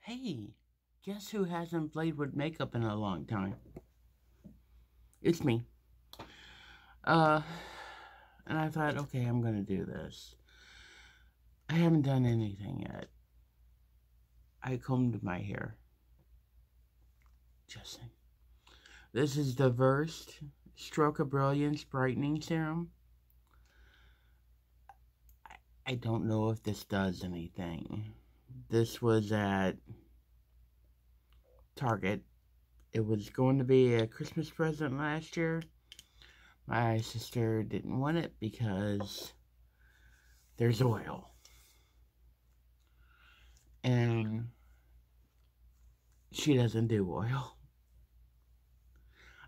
Hey, guess who hasn't played with makeup in a long time? It's me. Uh, and I thought, okay, I'm gonna do this. I haven't done anything yet. I combed my hair. Just saying. This is the Versed Stroke of Brilliance Brightening Serum. I don't know if this does anything. This was at Target. It was going to be a Christmas present last year. My sister didn't want it because there's oil. And she doesn't do oil.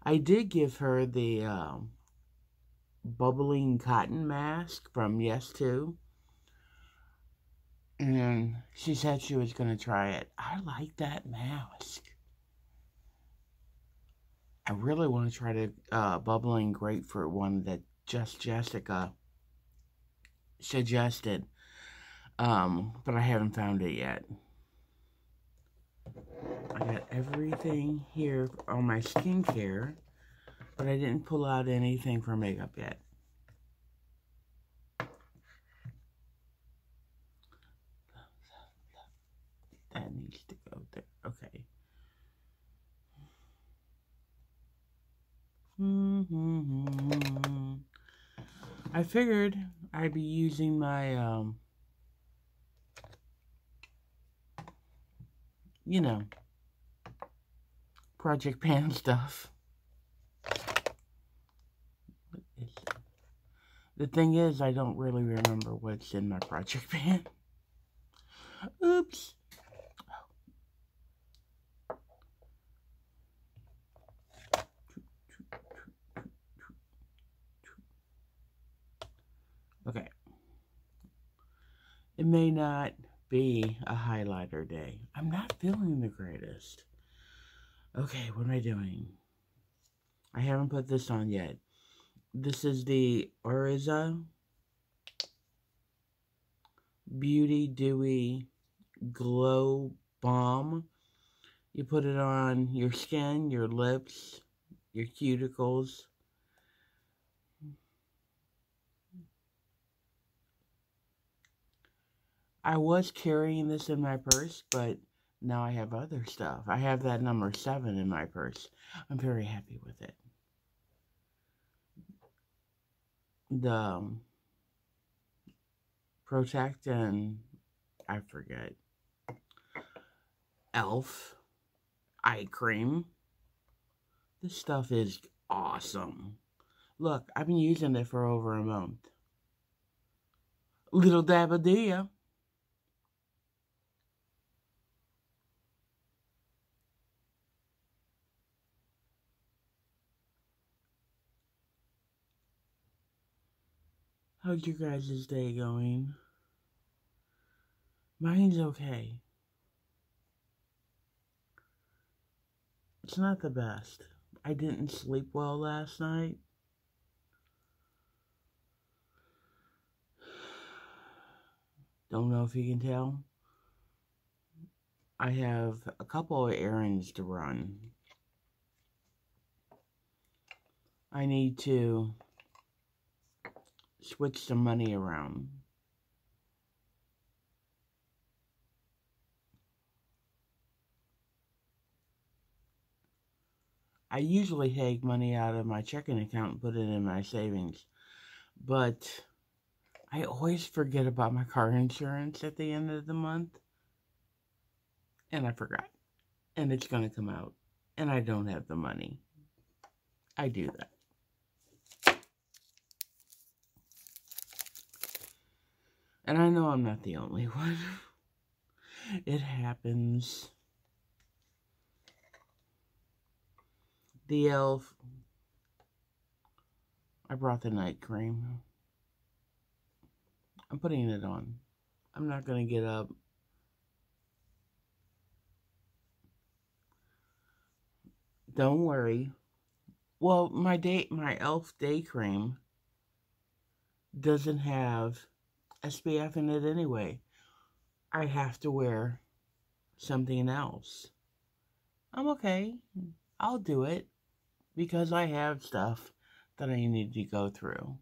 I did give her the bubbling cotton mask from Yes To. And she said she was going to try it. I like that mask. I really want to try the bubbling grapefruit one that Jessica suggested. But I haven't found it yet. I got everything here on my skincare, but I didn't pull out anything for makeup yet. That needs to go there. Okay. I figured I'd be using my, Project Pan stuff. The thing is, I don't really remember what's in my Project Pan. Oops. Okay. It may not be a highlighter day. I'm not feeling the greatest. Okay, what am I doing? I haven't put this on yet. This is the Oriza Beauty Dewy Glow Balm. You put it on your skin, your lips, your cuticles. I was carrying this in my purse, but now I have other stuff. I have that number 7 in my purse. I'm very happy with it. The Protect and I forget. Elf eye cream. This stuff is awesome. Look, I've been using it for over a month. Little dab of dia. How's your guys' day going? Mine's okay. It's not the best. I didn't sleep well last night. Don't know if you can tell. I have a couple of errands to run. I need to switch some money around. I usually take money out of my checking account and put it in my savings, but I always forget about my car insurance at the end of the month, and I forgot, and it's going to come out, and I don't have the money. I do that. And I know I'm not the only one. It happens. The Elf. I brought the night cream. I'm putting it on. I'm not going to get up. Don't worry. Well, my Elf day cream doesn't have SPF in it anyway. I have to wear something else. I'm okay. I'll do it because I have stuff that I need to go through.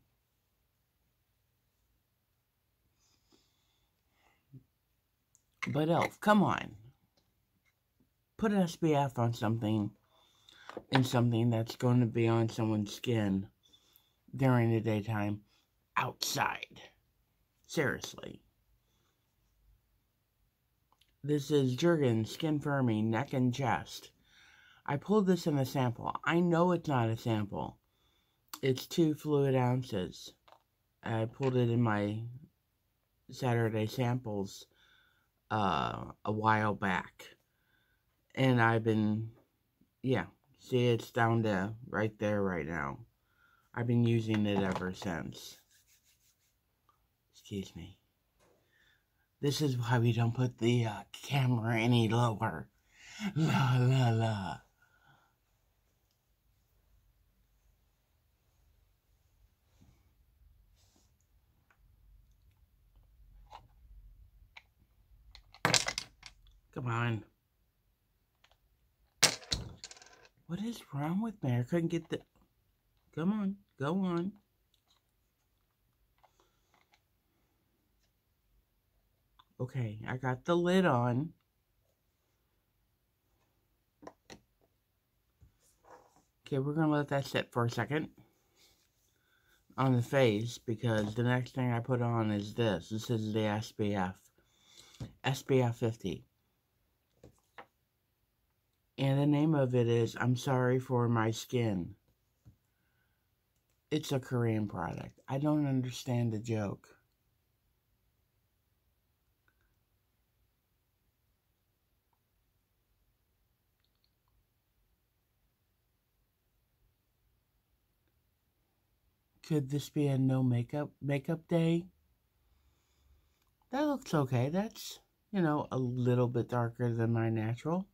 But Elf, come on. Put SPF on something and something that's going to be on someone's skin during the daytime outside. Seriously. This is Jergens Skin Firming Neck and Chest. I pulled this in a sample. I know it's not a sample. It's 2 fluid ounces. I pulled it in my Saturday samples a while back. And I've been, see, it's down to right there right now. I've been using it ever since. Excuse me. This is why we don't put the camera any lower. La la la. Come on. What is wrong with me? I couldn't get the... Come on. Go on. Okay, I got the lid on. Okay, we're going to let that sit for a second on the face because the next thing I put on is this. This is the SPF. SPF 50. And the name of it is I'm Sorry for My Skin. It's a Korean product. I don't understand the joke. Could this be a no makeup day? That looks okay. That's, a little bit darker than my natural.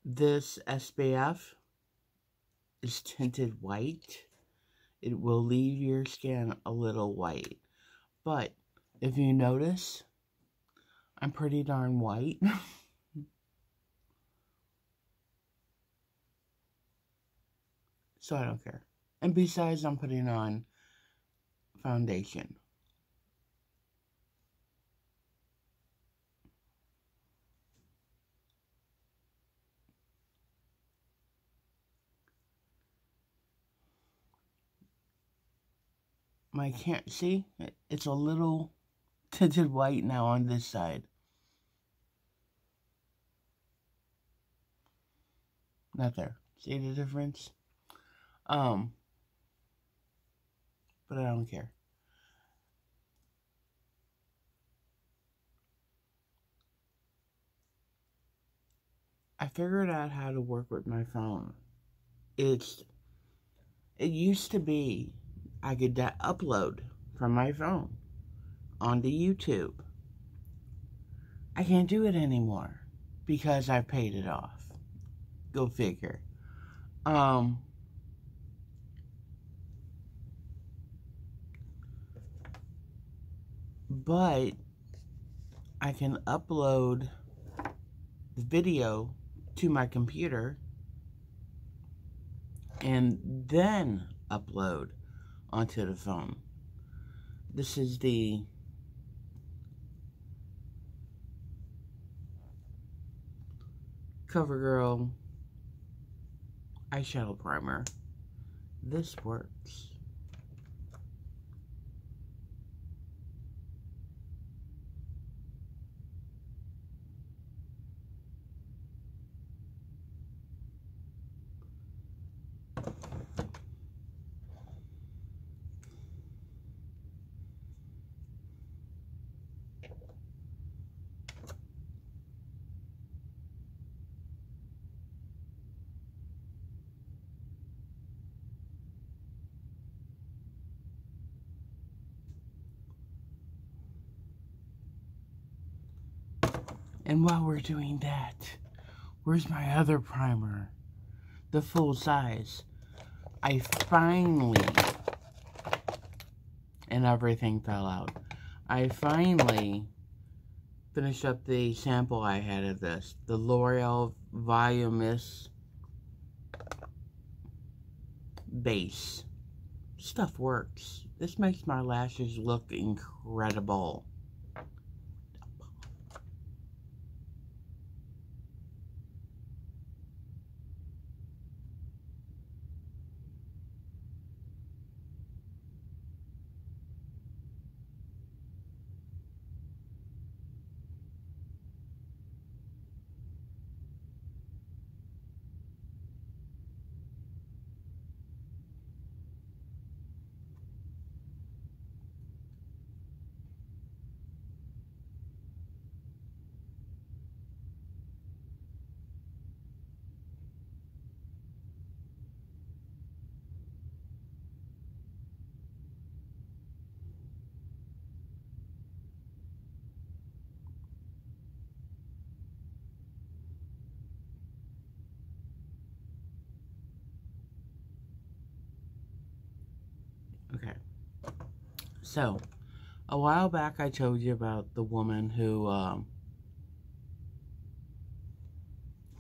This SPF is tinted white. It will leave your skin a little white. But if you notice, I'm pretty darn white. So I don't care. And besides, I'm putting on foundation. Can't see, it's a little tinted white now on this side. Not there. See the difference? But I don't care. I figured out how to work with my phone. It used to be I could upload from my phone onto YouTube. I can't do it anymore because I paid it off. Go figure. But I can upload the video to my computer and then upload onto the phone. This is the CoverGirl eyeshadow primer. This works. And while we're doing that, where's my other primer? The full size. I finally, and everything fell out. I finally finished up the sample I had of this. The L'Oreal Voluminous Base. Stuff works. This makes my lashes look incredible. Okay. So, a while back I told you about the woman who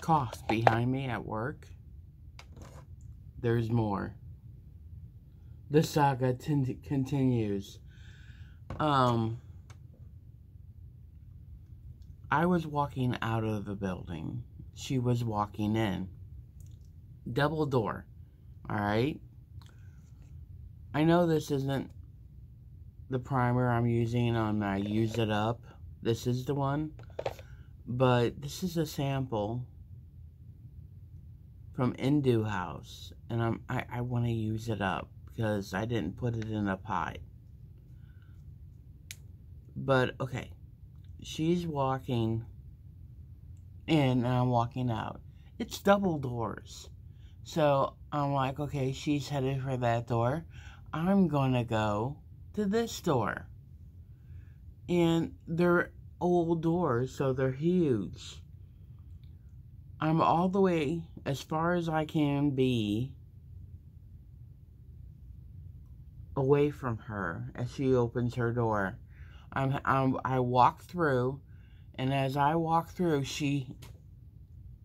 coughed behind me at work. There's more. The saga continues. I was walking out of the building. She was walking in. Double door. Alright? I know this isn't the primer I'm using on my Use It Up. This is the one. But this is a sample from Indu House. And I want to use it up because I didn't put it in a pot. But, okay. She's walking in and I'm walking out. It's double doors. So, I'm like, okay, she's headed for that door. I'm gonna go to this door. And they're old doors, so they're huge. I'm all the way as far as I can be away from her as she opens her door. I walk through, and as I walk through, she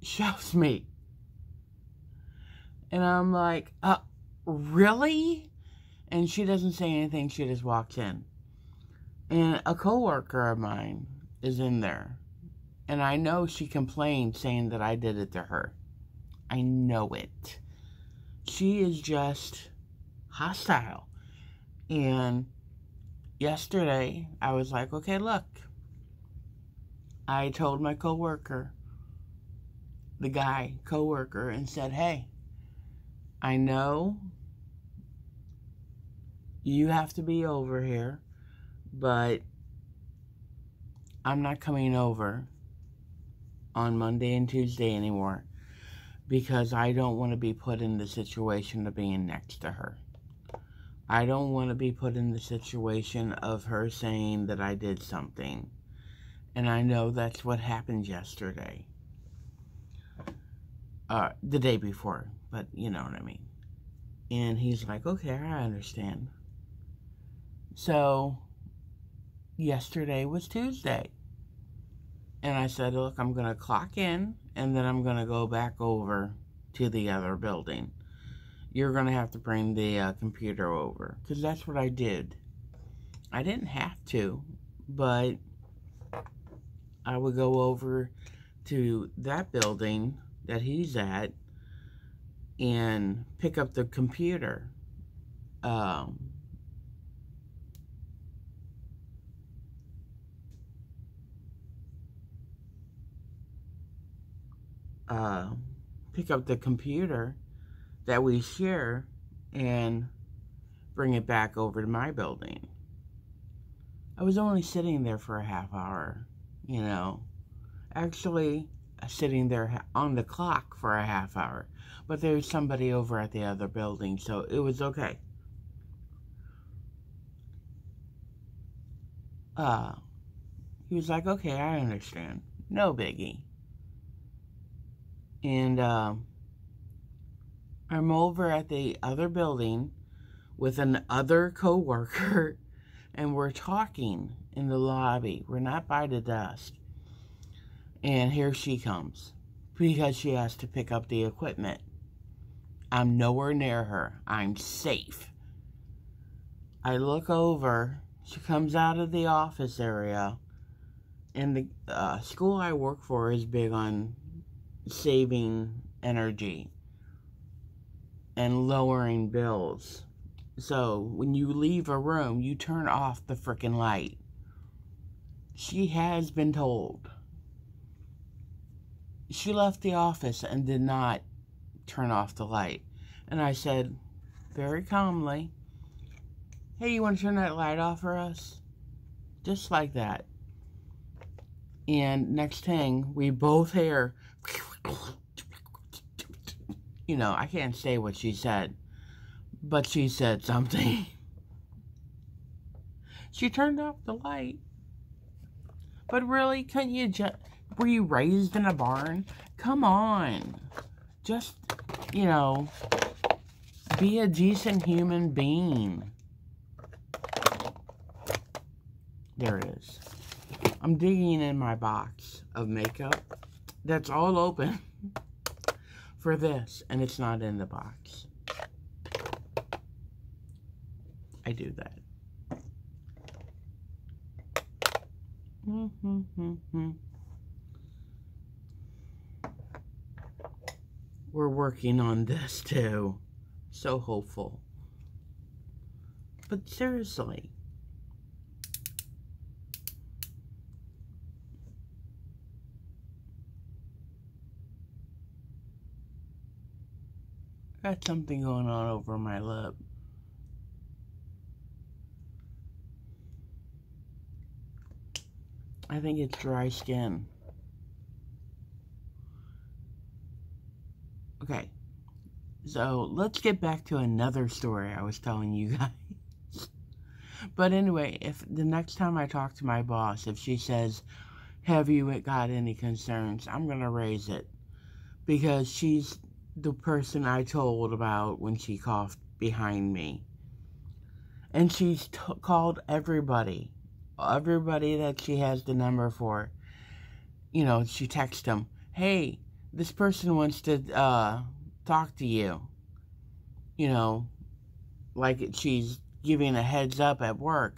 shoves me. And I'm like, really? And she doesn't say anything, she just walks in. And a coworker of mine is in there. And I know she complained saying that I did it to her. I know it. She is just hostile. And yesterday, I was like, okay, look. I told my coworker, the guy, coworker, and said, hey, I know you have to be over here, but I'm not coming over on Monday and Tuesday anymore because I don't want to be put in the situation of being next to her. I don't want to be put in the situation of her saying that I did something. And I know that's what happened yesterday. The day before, but you know what I mean. And he's like, okay, I understand. So, yesterday was Tuesday. And I said, look, I'm going to clock in, and then I'm going to go back over to the other building. You're going to have to bring the computer over. Because that's what I did. I didn't have to, but I would go over to that building that he's at and pick up the computer. Pick up the computer that we share and bring it back over to my building. I was only sitting there for a half hour, you know. Actually, sitting there on the clock for a half hour. But there's somebody over at the other building, so it was okay. He was like, okay, I understand. No biggie. And I'm over at the other building with an other coworker, and we're talking in the lobby. We're not by the desk. And here she comes because she has to pick up the equipment. I'm nowhere near her. I'm safe. I look over. She comes out of the office area. And the school I work for is big on saving energy and lowering bills. So when you leave a room, you turn off the frickin' light. She has been told. She left the office and did not turn off the light. And I said, very calmly, hey, you want to turn that light off for us? Just like that. And next thing, we both hear, you know, I can't say what she said, but she said something. She turned off the light. But really, couldn't you just... Were you raised in a barn? Come on. Just, you know, be a decent human being. There it is. I'm digging in my box of makeup that's all open for this, and it's not in the box. I do that. We're working on this too. So hopeful. But seriously. I got something going on over my lip. I think it's dry skin. Okay, so let's get back to another story I was telling you guys. But anyway, if the next time I talk to my boss, if she says, have you got any concerns, I'm going to raise it. Because she's the person I told about when she coughed behind me. And she's called everybody that she has the number for. You know, she texts them, hey, this person wants to talk to you. You know, like she's giving a heads up at work.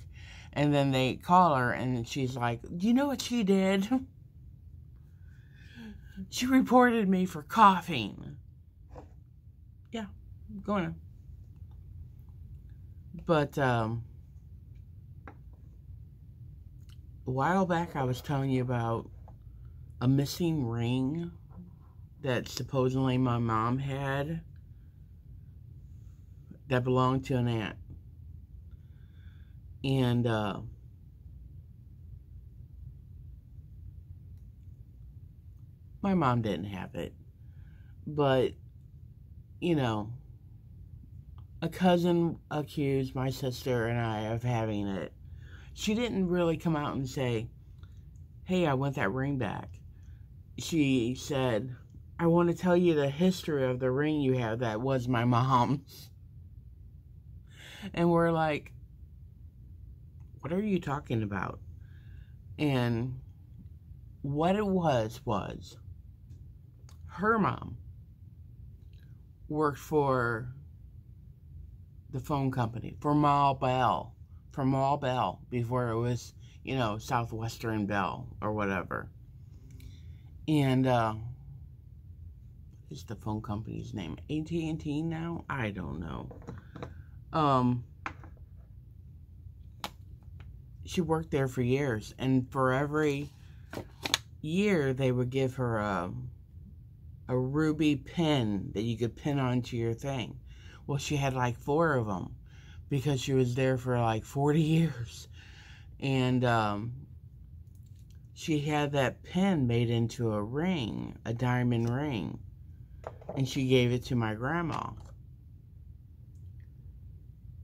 And then they call her and she's like, do you know what she did? She reported me for coughing. Yeah, go on. But a while back I was telling you about a missing ring that supposedly my mom had that belonged to an aunt. And my mom didn't have it. But, you know, a cousin accused my sister and I of having it. She didn't really come out and say, hey, I want that ring back. She said, I want to tell you the history of the ring you have that was my mom's. And we're like, what are you talking about? And what it was her mom worked for the phone company, for Ma Bell, before it was, you know, Southwestern Bell or whatever. And is the phone company's name AT&T now? I don't know. She worked there for years, and for every year they would give her a ruby pin that you could pin onto your thing. Well, she had like 4 of them because she was there for like 40 years. And she had that pin made into a ring, a diamond ring. And she gave it to my grandma.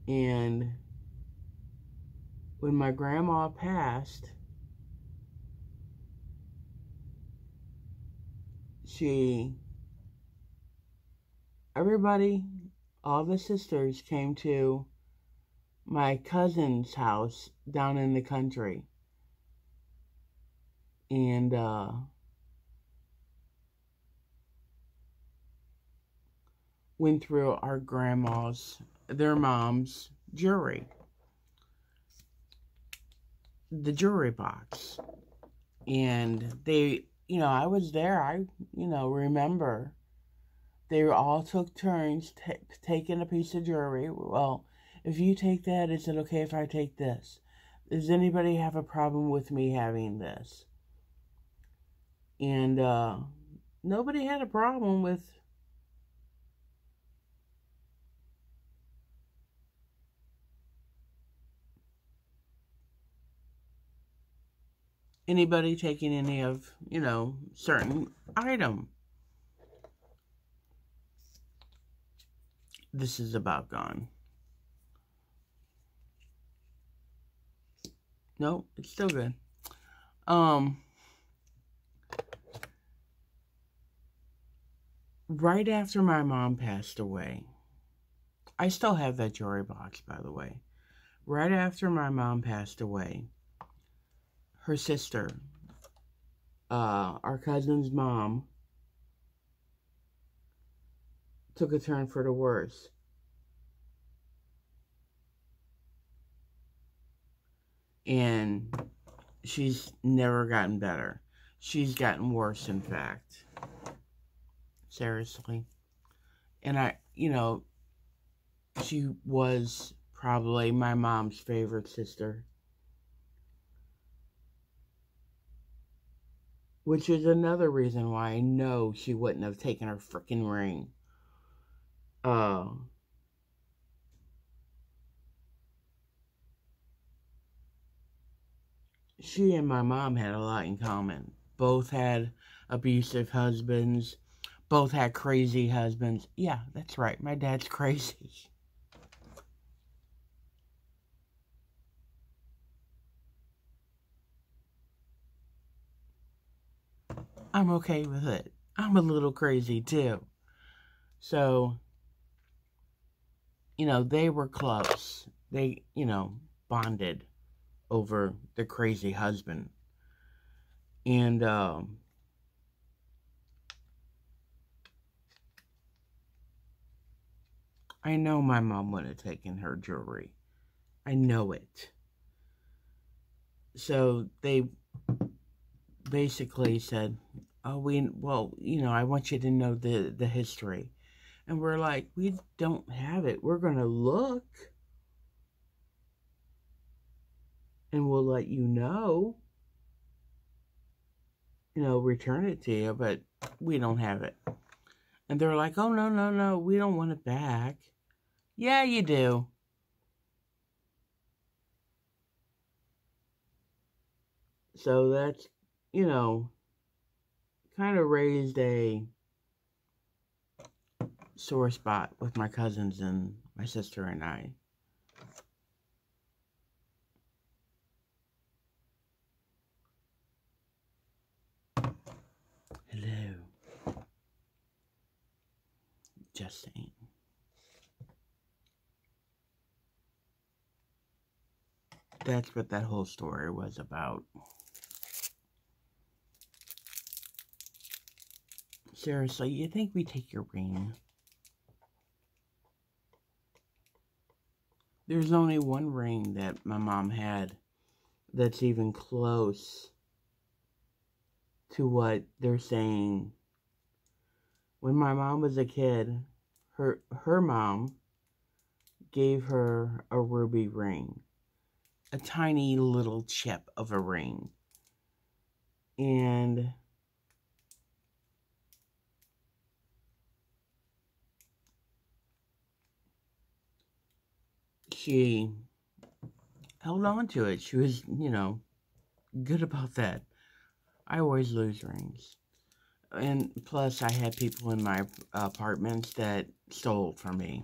And when my grandma passed, Everybody, all the sisters came to my cousin's house down in the country. And, went through our their mom's jewelry. The jewelry box. And I was there. I remember they all took turns taking a piece of jewelry. Well, if you take that, is it okay if I take this? Does anybody have a problem with me having this? And nobody had a problem with anybody taking any of, certain item. This is about gone. No, it's still good. Right after my mom passed away, I still have that jewelry box, by the way. Right after my mom passed away, her sister, our cousin's mom, took a turn for the worse. And she's never gotten better. She's gotten worse, in fact. Seriously. And she was probably my mom's favorite sister. Which is another reason why I know she wouldn't have taken her freaking ring. She and my mom had a lot in common. Both had abusive husbands. Both had crazy husbands. Yeah, that's right. My dad's crazy. I'm okay with it. I'm a little crazy too. So, they were close. They, bonded over the crazy husband. And, I know my mom would have taken her jewelry. I know it. So they basically said, I want you to know the history. And we're like, we don't have it. We're going to look. And we'll let you know. Return it to you, but we don't have it. And they're like, oh, no, we don't want it back. Yeah, you do. So that's, kind of raised a sore spot with my cousins and my sister and I. Hello. Just saying. That's what that whole story was about. Seriously, you think we take your ring? There's only one ring that my mom had that's even close to what they're saying. When my mom was a kid, her mom gave her a ruby ring. A tiny little chip of a ring. And she held on to it. She was, good about that. I always lose rings. And plus, I had people in my apartments that stole from me.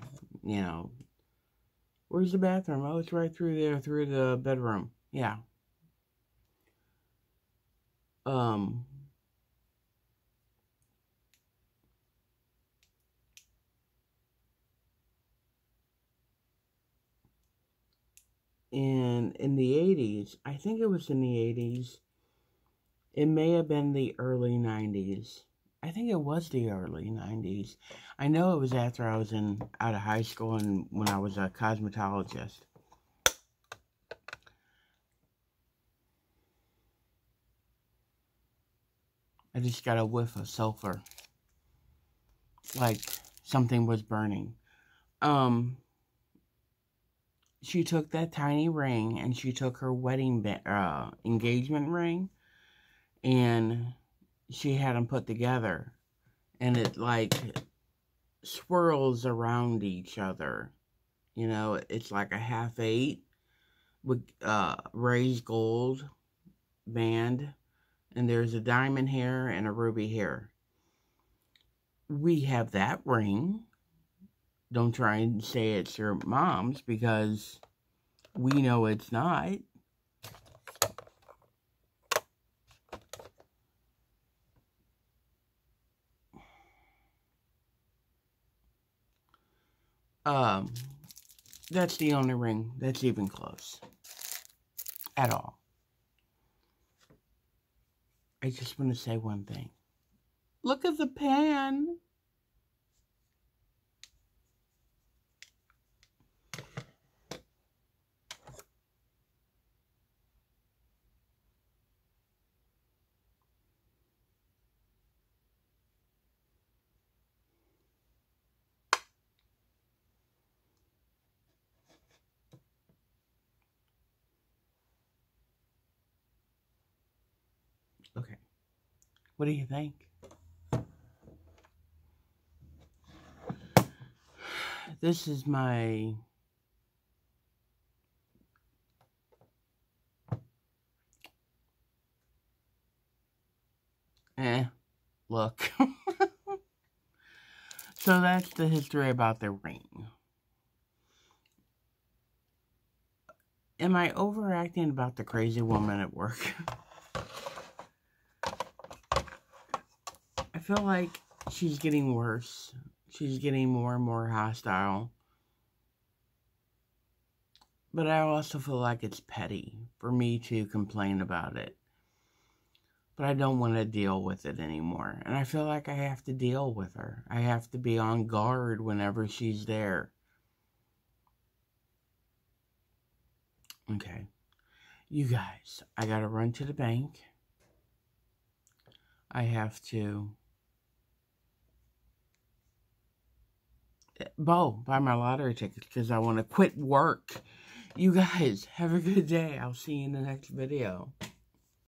Where's the bathroom? Oh, it's right through there, through the bedroom. Yeah. And in the 80s, I think it was in the 80s, it may have been the early 90s. I think it was the early 90s. I know it was after I was out of high school and when I was a cosmetologist. I just got a whiff of sulfur. Like something was burning. She took that tiny ring and she took her wedding engagement ring and she had them put together, and it like swirls around each other. You know, it's like a 1/2 with raised gold band, and there's a diamond here and a ruby here. We have that ring. Don't try and say it's your mom's, because we know it's not. That's the only ring that's even close at all. I just want to say one thing. Look at the pan. Okay. What do you think? This is my look. So that's the history about the ring. Am I overacting about the crazy woman at work? I feel like she's getting worse. She's getting more and more hostile. But I also feel like it's petty for me to complain about it. But I don't want to deal with it anymore. And I feel like I have to deal with her. I have to be on guard whenever she's there. Okay. You guys, I gotta run to the bank. I have to buy my lottery tickets because I want to quit work. You guys, have a good day. I'll see you in the next video.